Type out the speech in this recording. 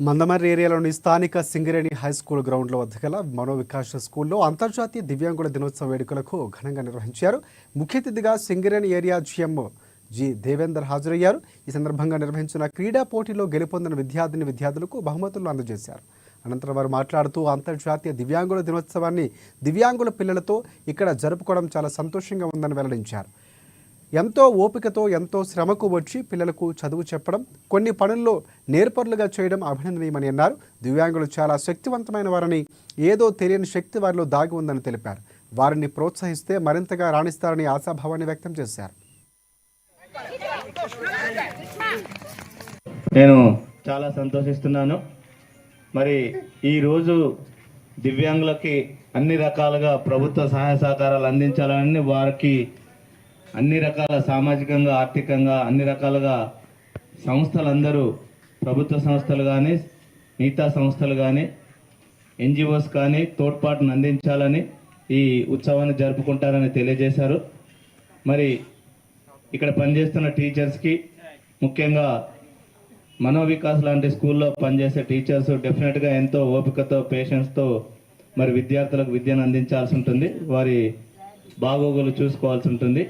మందమర్రి ఏరియాలోని స్థానిక Singareni high school గ్రౌండ్లో వద్ద గల మనోవికాస్ స్కూల్లో అంతర్జాతీయ దివ్యాంగుల దినోత్సవ వేడుకలకు ఘనంగా నిర్వహించారు. ముఖ్య అతిథిగా Singareni area GM G Devender హాజరయ్యారు. ఈ సందర్భంగా నిర్వహించిన క్రీడా పోటీలో గెలుపొందిన విద్యార్థులకు బహుమతులు అందజేశారు. అనంతరం వారు మాట్లాడుతూ అంతర్జాతీయ దివ్యాంగుల దినోత్సవాన్ని దివ్యాంగుల పిల్లలతో ఇక్కడ జరుపుకోవడం చాలా సంతోషంగా ఉందని వెల్లడించారు. ఎంతో ఓపికతో ఎంతో శ్రమకు వచ్చి పిల్లలకు చదువు చెప్పడం, కొన్ని పనుల్లో నేర్పరులుగా చేయడం అభినందనీయమని అన్నారు. దివ్యాంగులు చాలా శక్తివంతమైన వారని, ఏదో తెలియని శక్తి వారిలో దాగి ఉందని తెలిపారు. వారిని ప్రోత్సహిస్తే మరింతగా రాణిస్తారని ఆశాభావాన్ని వ్యక్తం చేశారు. నేను చాలా సంతోషిస్తున్నాను. మరి ఈరోజు దివ్యాంగులకి అన్ని రకాలుగా ప్రభుత్వ సహాయ సహకారాలు అందించాలని, వారికి అన్ని రకాల సామాజికంగా ఆర్థికంగా అన్ని రకాలుగా సంస్థలందరూ, ప్రభుత్వ సంస్థలు కానీ మిగతా సంస్థలు కానీ ఎన్జిఓస్ కానీ తోడ్పాటును అందించాలని ఈ ఉత్సవాన్ని జరుపుకుంటారని తెలియజేశారు. మరి ఇక్కడ పనిచేస్తున్న టీచర్స్కి, ముఖ్యంగా మనోవికాస్ లాంటి స్కూల్లో పనిచేసే టీచర్స్ డెఫినెట్గా ఎంతో ఓపికతో పేషెన్స్తో మరి విద్యార్థులకు విద్యను అందించాల్సి ఉంటుంది. వారి బాగోగులు చూసుకోవాల్సి ఉంటుంది.